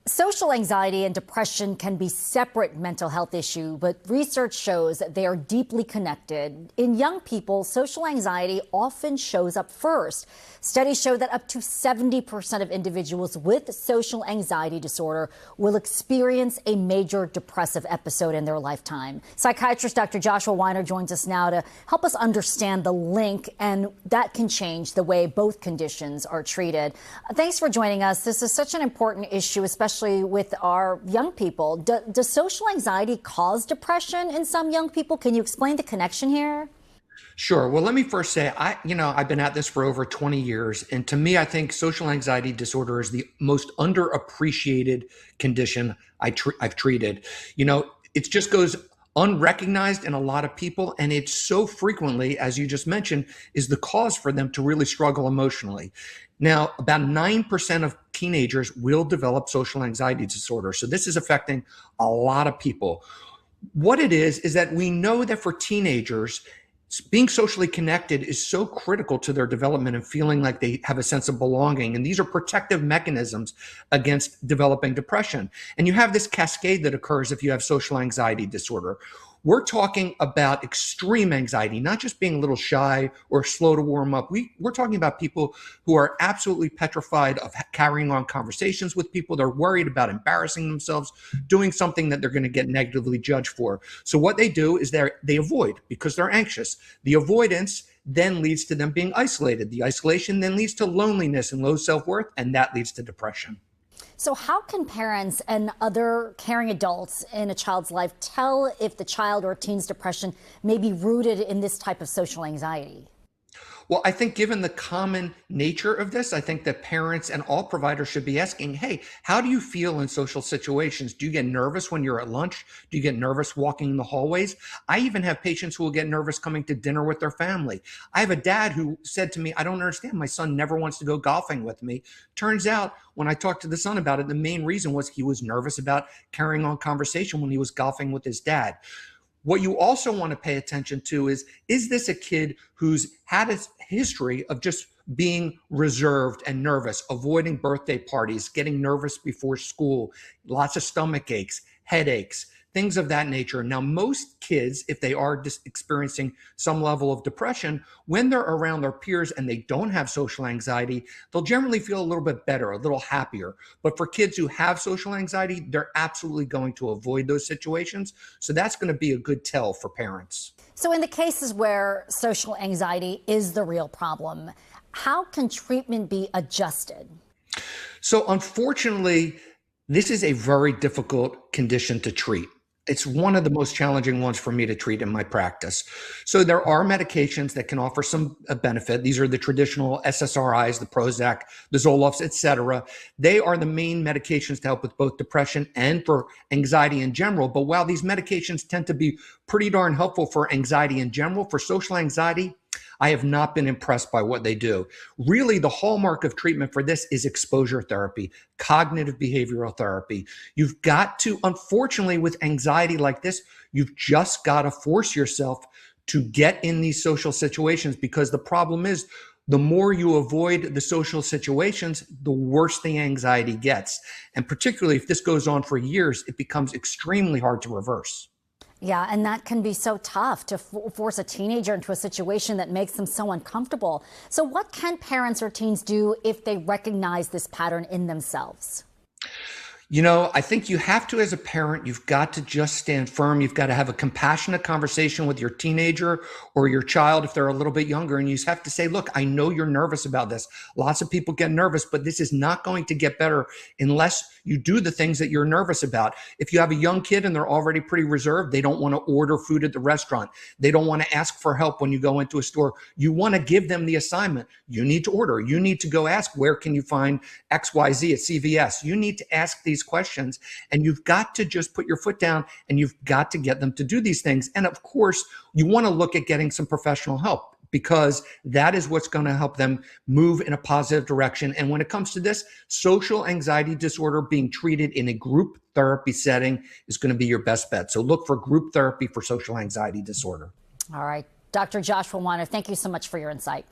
Social anxiety and depression can be separate mental health issues, but research shows that they are deeply connected. In young people, social anxiety often shows up first. Studies show that up to 70% of individuals with social anxiety disorder will experience a major depressive episode in their lifetime. Psychiatrist Dr. Joshua Weiner joins us now to help us understand the link, and that can change the way both conditions are treated. Thanks for joining us. This is such an important issue, especially with our young people. Does social anxiety cause depression in some young people? Can you explain the connection here? Sure. Well, let me first say, I've been at this for over 20 years. And to me, I think social anxiety disorder is the most underappreciated condition I've treated. It just goes unrecognized in a lot of people. And it's so frequently, as you just mentioned, is the cause for them to really struggle emotionally. Now, about 9% of teenagers will develop social anxiety disorder. So this is affecting a lot of people. What it is that we know that for teenagers, being socially connected is so critical to their development and feeling like they have a sense of belonging. And these are protective mechanisms against developing depression. And you have this cascade that occurs if you have social anxiety disorder. We're talking about extreme anxiety, not just being a little shy or slow to warm up. We're talking about people who are absolutely petrified of carrying on conversations with people. They're worried about embarrassing themselves, doing something that they're going to get negatively judged for. So what they do is they avoid because they're anxious. The avoidance then leads to them being isolated. The isolation then leads to loneliness and low self-worth, and that leads to depression. So how can parents and other caring adults in a child's life tell if the child or teen's depression may be rooted in this type of social anxiety? Well, I think given the common nature of this, I think that parents and all providers should be asking, hey, how do you feel in social situations? Do you get nervous when you're at lunch? Do you get nervous walking in the hallways? I even have patients who will get nervous coming to dinner with their family. I have a dad who said to me, I don't understand. My son never wants to go golfing with me. Turns out when I talked to the son about it, the main reason was he was nervous about carrying on conversation when he was golfing with his dad. What you also want to pay attention to is this a kid who's had a history of just being reserved and nervous, avoiding birthday parties, getting nervous before school, lots of stomach aches, headaches, things of that nature. Now, most kids, if they are experiencing some level of depression, when they're around their peers and they don't have social anxiety, they'll generally feel a little bit better, a little happier. But for kids who have social anxiety, they're absolutely going to avoid those situations. So that's going to be a good tell for parents. So in the cases where social anxiety is the real problem, how can treatment be adjusted? So unfortunately, this is a very difficult condition to treat. It's one of the most challenging ones for me to treat in my practice. So there are medications that can offer some benefit. These are the traditional SSRIs, the Prozac, the Zolofts, et cetera. They are the main medications to help with both depression and for anxiety in general. But while these medications tend to be pretty darn helpful for anxiety in general, for social anxiety, I have not been impressed by what they do. Really, the hallmark of treatment for this is exposure therapy, cognitive behavioral therapy. You've got to, unfortunately, with anxiety like this, you've just got to force yourself to get in these social situations, because the problem is the more you avoid the social situations, the worse the anxiety gets. And particularly if this goes on for years, it becomes extremely hard to reverse. Yeah, and that can be so tough to force a teenager into a situation that makes them so uncomfortable. So what can parents or teens do if they recognize this pattern in themselves? I think you have to, as a parent, you've got to just stand firm. You've got to have a compassionate conversation with your teenager or your child if they're a little bit younger. And you just have to say, look, I know you're nervous about this. Lots of people get nervous, but this is not going to get better unless you do the things that you're nervous about. If you have a young kid and they're already pretty reserved, they don't want to order food at the restaurant. They don't want to ask for help when you go into a store. You want to give them the assignment. You need to order. You need to go ask, where can you find XYZ at CVS? You need to ask these questions, and you've got to just put your foot down and you've got to get them to do these things. And of course, you want to look at getting some professional help, because that is what's going to help them move in a positive direction. And when it comes to this, social anxiety disorder, being treated in a group therapy setting is going to be your best bet. So look for group therapy for social anxiety disorder. All right. Dr. Joshua Weiner, thank you so much for your insight.